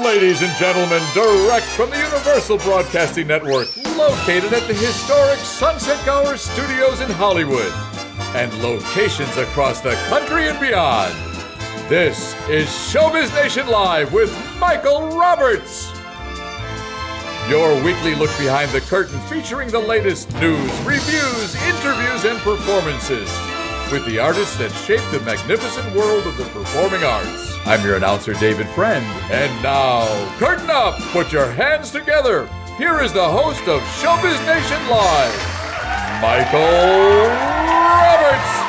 Ladies and gentlemen, direct from the Universal Broadcasting Network, located at the historic Sunset Gower Studios in Hollywood, and locations across the country and beyond. This is SHOWBIZ Nation Live with Michael Roberts. Your weekly look behind the curtain featuring the latest news, reviews, interviews, and performances with the artists that shape the magnificent world of the performing arts. I'm your announcer, David Friend. And now, curtain up, put your hands together. Here is the host of SHOWBIZ Nation Live, Michael Roberts.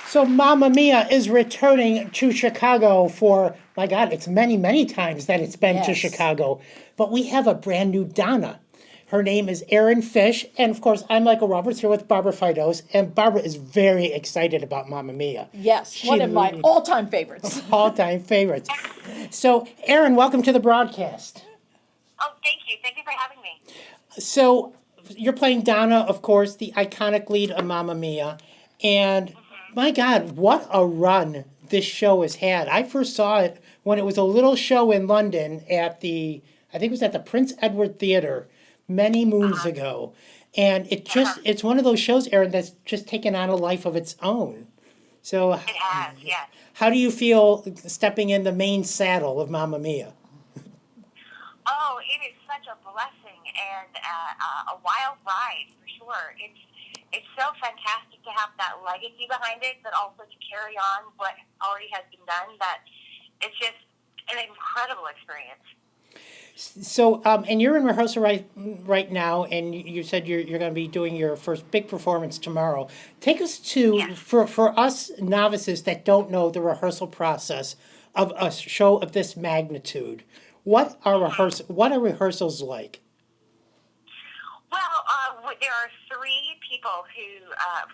So Mamma Mia is returning to Chicago for, my God, it's many, many times that it's been to Chicago. But we have a brand new Donna. Her name is ERIN Fish. And of course, I'm Michael Roberts here with Barbara Fidos. And Barbara is very excited about Mamma Mia. Yes, one of my all-time favorites. All-time favorites. So, ERIN, welcome to the broadcast. Oh, thank you. Thank you for having me. So, you're playing Donna, of course, the iconic lead of Mamma Mia. And my God, what a run this show has had. I first saw it when it was a little show in London at I think it was at the Prince Edward Theatre many moons ago. And it's one of those shows, ERIN, that's just taken on a life of its own. So it has, yes. How do you feel stepping in the main saddle of Mamma Mia? Oh, it is such a blessing and a wild ride, for sure. It's so fantastic to have that legacy behind it, but also to carry on what already has been done. That it's just an incredible experience. So, and you're in rehearsal right now, and you said you're going to be doing your first big performance tomorrow. Take us to, for us novices that don't know the rehearsal process of a show of this magnitude, what are rehearsals like? Well, there are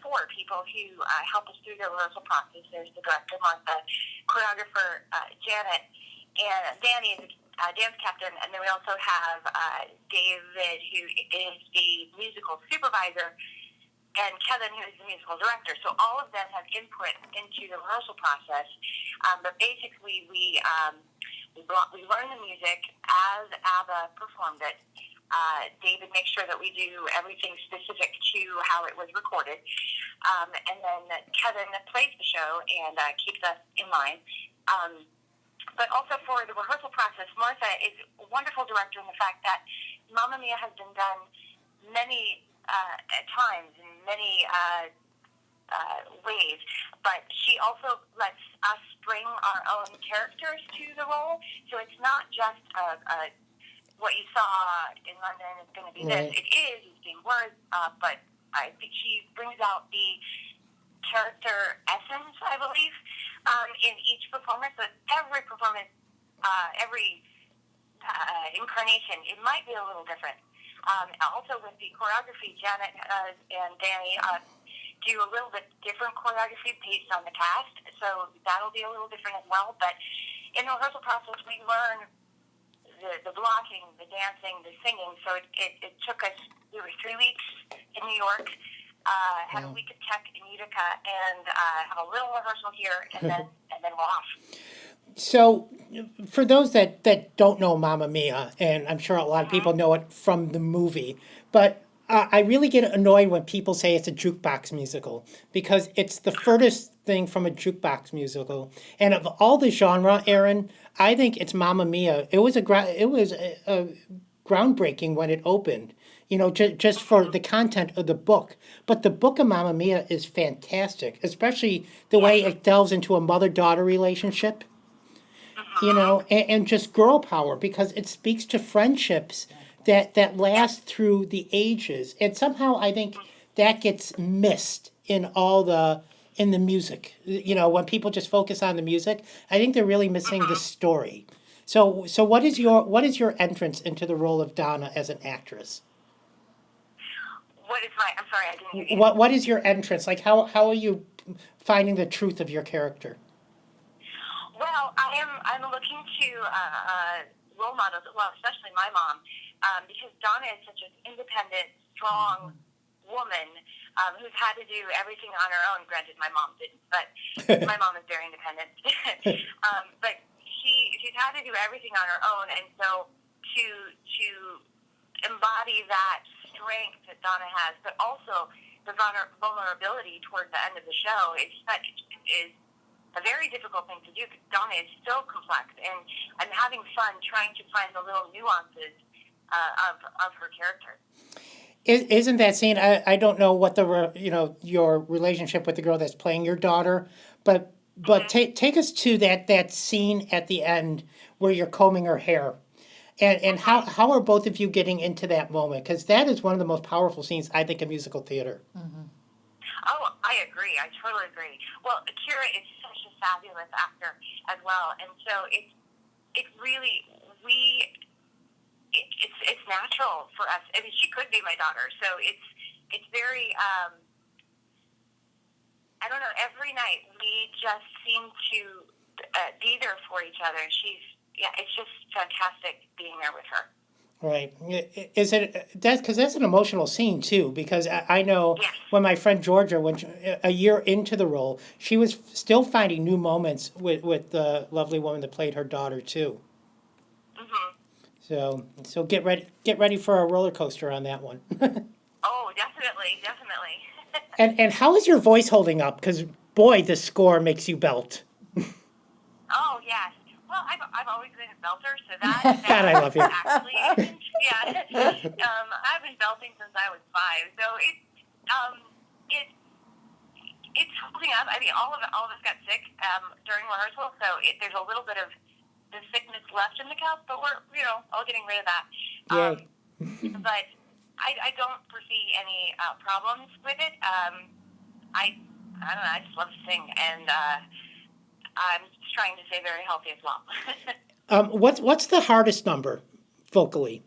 four people who help us through the rehearsal process. There's the director, Martha, choreographer, Janet, and Danny is the dance captain, and then we also have David, who is the musical supervisor, and Kevin, who is the musical director. So all of them have input into the rehearsal process. But basically, we learn the music as ABBA performed it. David makes sure that we do everything specific to how it was recorded. And then Kevin plays the show and keeps us in line. But also for the rehearsal process, Martha is a wonderful director in the fact that Mamma Mia has been done many times in many ways, but she also lets us bring our own characters to the role. So it's not just what you saw in London is going to be this. It is being words, but I think she brings out the character essence, I believe, in each performance. So every performance, every incarnation, it might be a little different. Also with the choreography, Janet and Danny do a little bit different choreography based on the cast, so that'll be a little different as well. But in the rehearsal process, we learn the blocking, the dancing, the singing. So it took us, it was 3 weeks in New York, had a week of tech in Utica, and had a little rehearsal here, and then we're off. So, for those that don't know Mamma Mia, and I'm sure a lot of people know it from the movie, but I really get annoyed when people say it's a jukebox musical, because it's the furthest thing from a jukebox musical. And of all the genre, ERIN, I think it's Mamma Mia. It was groundbreaking when it opened, just for the content of the book. But the book of Mamma Mia is fantastic, especially the way it delves into a mother-daughter relationship. And just girl power, because it speaks to friendships that last through the ages. And somehow I think that gets missed in the music. When people just focus on the music, I think they're really missing the story. So what is your entrance into the role of Donna as an actress? I'm sorry, I didn't hear you. What is your entrance? Like, how are you finding the truth of your character? Well, I'm looking to role models, well, especially my mom, because Donna is such an independent, strong woman who's had to do everything on her own. Granted, my mom didn't, but my mom is very independent. But she's had to do everything on her own, and so to embody that strength that Donna has, but also the vulnerability toward the end of the show is a very difficult thing to do, because Donna is so complex, and I'm having fun trying to find the little nuances of her character. Isn't that scene? I don't know what your relationship with the girl that's playing your daughter, but take us to that scene at the end where you're combing her hair, and how are both of you getting into that moment? Because that is one of the most powerful scenes, I think, in musical theater. Oh, I agree. I totally agree. Well, Akira is such a fabulous actor as well, and so it's natural for us. I mean, she could be my daughter, so it's very. I don't know. Every night we just seem to be there for each other. It's just fantastic being there with her. Right. Is it because that's an emotional scene too? Because I know when my friend Georgia, a year into the role, she was still finding new moments with the lovely woman that played her daughter too. So get ready for a roller coaster on that one. Oh, definitely. And how is your voice holding up? Because boy, the score makes you belt. Oh yes. Well, I've always been a belter, so that God, I love you. Actually, I've been belting since I was 5, so it's holding up. I mean, all of us got sick during rehearsal, so there's a little bit of the sickness left in the cast, but we're all getting rid of that. Yay. But I don't foresee any problems with it. I don't know. I just love to sing, and I'm just trying to stay very healthy as well. What's the hardest number vocally?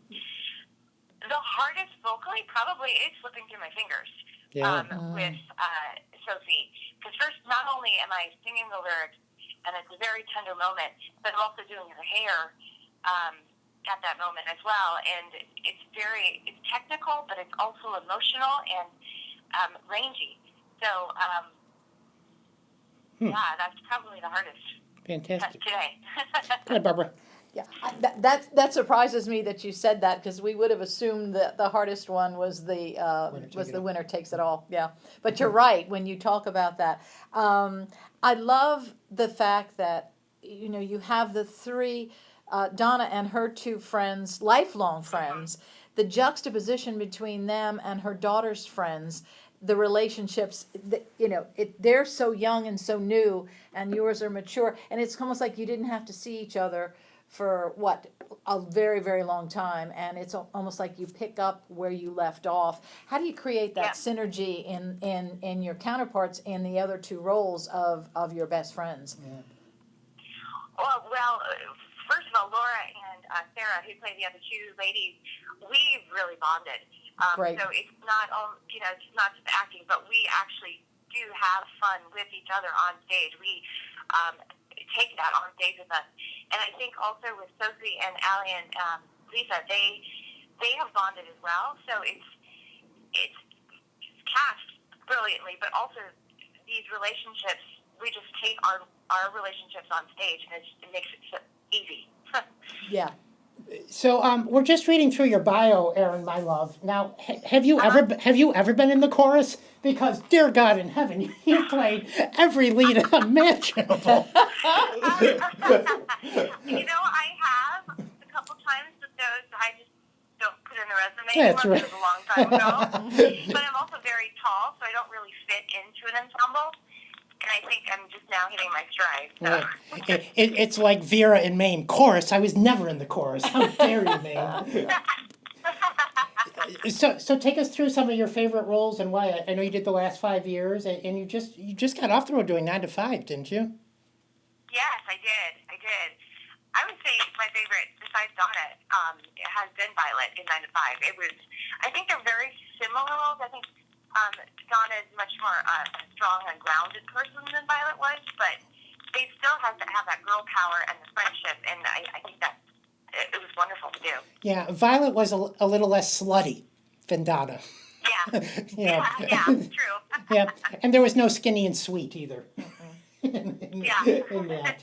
The hardest vocally? probably is slipping through my fingers Yeah. with Sophie. Because first, not only am I singing the lyrics, and it's a very tender moment, but I'm also doing her hair at that moment as well. And it's technical, but it's also emotional and rangy. So, yeah, that's probably the hardest Fantastic. today. Go ahead, Barbara. Yeah, that surprises me that you said that, because we would have assumed that the hardest one was the winner takes it all. Yeah, but you're right when you talk about that. I love the fact that you have the three, Donna and her two friends, lifelong friends. The juxtaposition between them and her daughter's friends, the relationships, they're so young and so new, and yours are mature, and it's almost like you didn't have to see each other for a very, very long time, and it's almost like you pick up where you left off. How do you create that synergy in your counterparts in the other two roles of your best friends? Yeah. Well, first of all, Laura and Sarah, who play the other two ladies, we really bonded. Great. So it's not it's not just acting, but we actually do have fun with each other on stage. We take that on stage with us. And I think also with Sophie and Allie and Lisa, they have bonded as well. So it's cast brilliantly, but also these relationships, we just take our relationships on stage, and it makes it so easy. Yeah. So we're just reading through your bio, Erin, my love. Now, have you ever been in the chorus? Because, dear God in heaven, you played every lead imaginable. I have a couple times, but those I just don't put in the resume That's anymore. right. It was a long time ago. But I'm also very tall, so I don't really fit into an ensemble. And I think I'm just now hitting my stride. So. Right. It's like Vera in Maine. Chorus, I was never in the chorus. How dare you, Maine? So take us through some of your favorite roles and why. I know you did the last 5 years, and you just got off the road doing 9 to 5, didn't you? Yes, I did. I would say my favorite, besides Donna, has been Violet in 9 to 5. I think they're very similar roles. I think Donna is much more a strong and grounded person than Violet was, but they still have to have that girl power and the friendship, and I think that it was wonderful to do. Yeah, Violet was a little less slutty than Donna. Yeah. Yeah, true. Yeah, and there was no skinny and sweet either. Yeah. In that.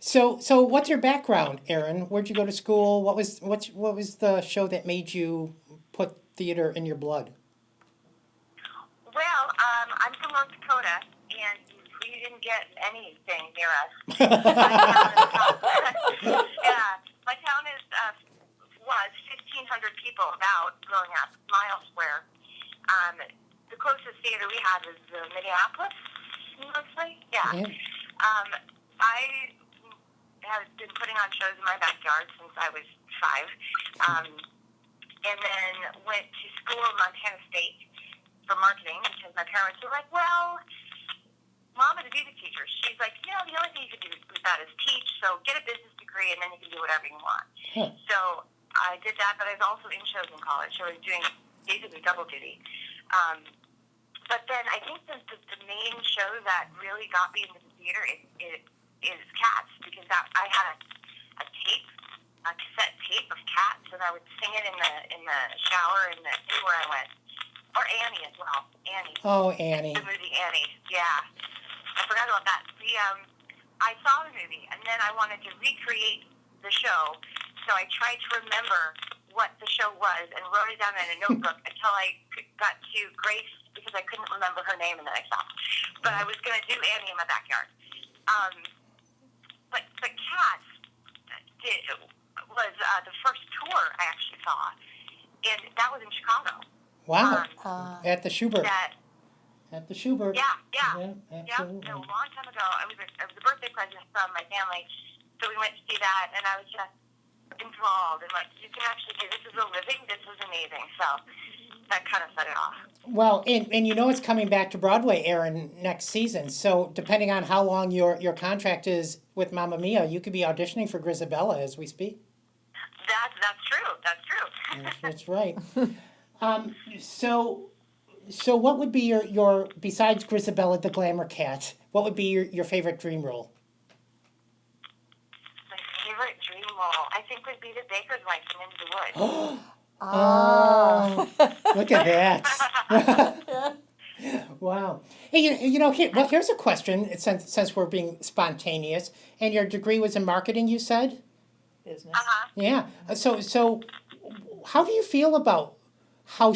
So what's your background, Erin? Where'd you go to school? What was the show that made you put theater in your blood? Well, I'm from North Dakota, and we didn't get anything near us. My town was 1,500 people about growing up, mile square. The closest theater we had was Minneapolis, mostly. Yeah. I have been putting on shows in my backyard since I was 5, and then went to school in Montana State for marketing because my parents were like, well, Mom is a music teacher. She's like, the only thing you can do with that is teach, so get a business degree and then you can do whatever you want. So I did that, but I was also in shows in college, so I was doing basically double duty. But then I think the main show that really got me into the theater is Cats, because I had a cassette tape of Cats, and I would sing it in the shower and anywhere I went. Or Annie as well. Annie. Oh, Annie. The movie Annie. Yeah. I forgot about that. I saw the movie, and then I wanted to recreate the show, so I tried to remember what the show was and wrote it down in a notebook until I got to Grace, because I couldn't remember her name, and then I stopped. But I was going to do Annie in my backyard. But Cats was the first tour I actually saw, and that was in Chicago. Wow. At the Schubert. At the Schubert. Yeah, absolutely. a long time ago. It was a birthday present from my family, so we went to see that, and I was just enthralled, and like, you can actually do this is a living, this was amazing, so that kind of set it off. Well, and it's coming back to Broadway, Erin, next season, so depending on how long your contract is with Mamma Mia, you could be auditioning for Grisabella as we speak. That's true. That's right. So what would be your besides Grisabella the Glamour Cat? What would be your favorite dream role? My favorite dream role, I think, would be the baker's wife in Into the Woods. Oh, look at that! Wow. Hey, here's a question. Since we're being spontaneous, and your degree was in marketing, you said. Business. Yeah. So, how do you feel about how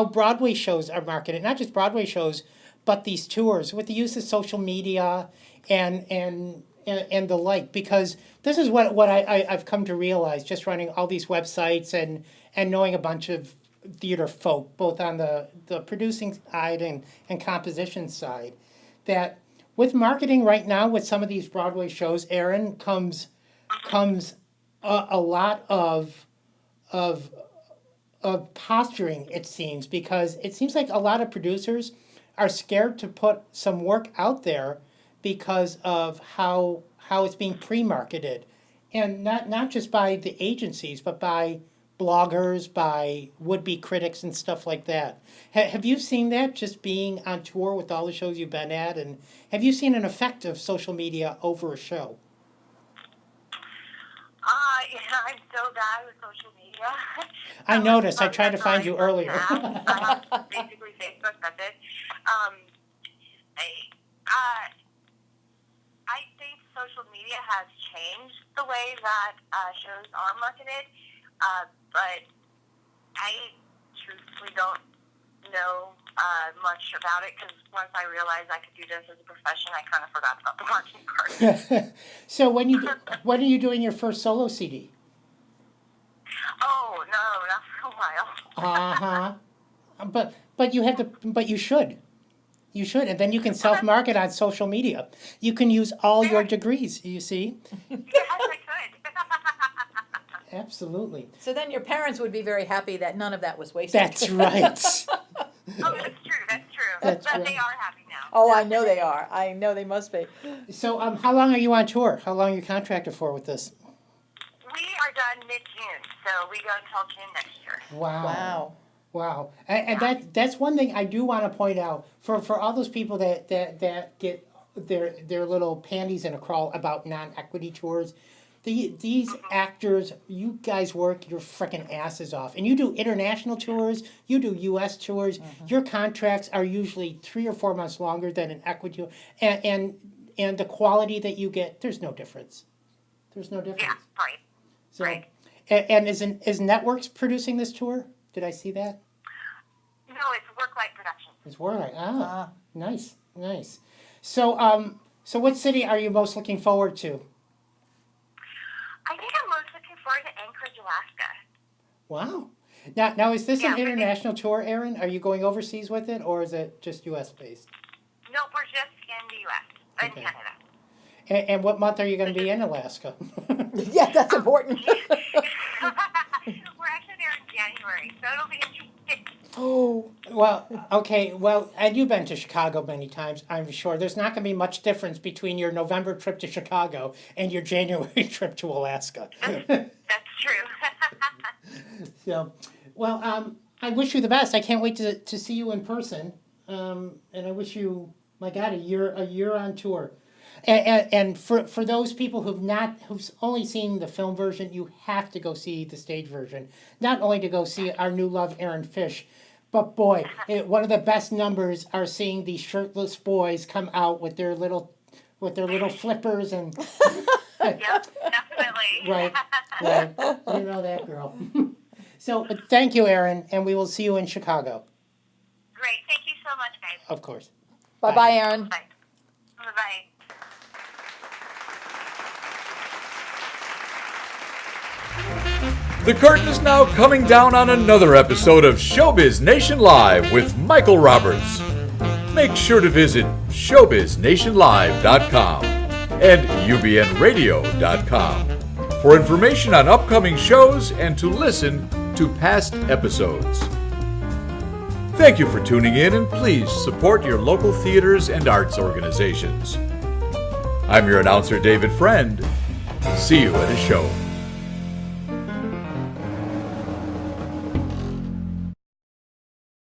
Broadway shows are marketed? Not just Broadway shows, but these tours with the use of social media and the like. Because this is what I've come to realize just running all these websites and knowing a bunch of theater folk, both on the producing side and composition side, that with marketing right now with some of these Broadway shows, ERIN, comes a lot of posturing, it seems, because it seems like a lot of producers are scared to put some work out there because of how it's being pre-marketed, and not just by the agencies, but by bloggers, by would-be critics and stuff like that. Have you seen that, just being on tour with all the shows you've been at, and have you seen an effect of social media over a show? Yeah, I'm so bad with social media. I noticed. I tried to find you earlier. Basically, Facebook, that's it. I think social media has changed the way that shows are marketed, but I truthfully don't know much about it, because once I realized I could do this as a profession, I kind of forgot about the marketing part. So when are you doing your first solo CD? Oh, no, not for a while. But you should. You should, and then you can self-market on social media. You can use all your degrees, you see? Yes, I could. Absolutely. So then your parents would be very happy that none of that was wasted. That's right. Oh, that's true. That's But right. they are happy now. Oh, I know they are. I know they must be. So how long are you on tour? How long are you contracted for with this? We are done mid-June, so we go until June next year. Wow. And that's one thing I do want to point out for all those people that get their little panties in a crawl about non-equity tours. These actors, you guys work your frickin' asses off, and you do international tours, you do U.S. tours. Your contracts are usually 3 or 4 months longer than an equity tour, and the quality that you get, there's no difference. There's no difference. Yeah, right. So, right. And is Networks producing this tour? Did I see that? No, it's Worklight Productions. It's Worklight. Nice. So what city are you most looking forward to? I think I'm most looking forward to Anchorage, Alaska. Wow. Now is this an international tour, ERIN? Are you going overseas with it, or is it just U.S. based? No, we're just in the U.S. and Canada. And what month are you going to be in Alaska? Yeah, that's important. We're actually there in January, so it'll be interesting. Oh, well, okay. Well, and you've been to Chicago many times, I'm sure. There's not going to be much difference between your November trip to Chicago and your January trip to Alaska. That's true. So, well, I wish you the best. I can't wait to see you in person. And I wish you, my God, a year on tour. And for those people who've only seen the film version, you have to go see the stage version. Not only to go see our new love, Aaron Fish, but boy, one of the best numbers are seeing these shirtless boys come out with their little flippers and. Yep, definitely. Right. You know that girl. So thank you, ERIN, and we will see you in Chicago. Great. Thank you so much, guys. Of course. Bye-bye, Erin. Bye. Bye-bye. The curtain is now coming down on another episode of Showbiz Nation Live with Michael Roberts. Make sure to visit showbiznationlive.com and ubnradio.com for information on upcoming shows and to listen to past episodes. Thank you for tuning in, and please support your local theaters and arts organizations. I'm your announcer, David Friend. See you at a show.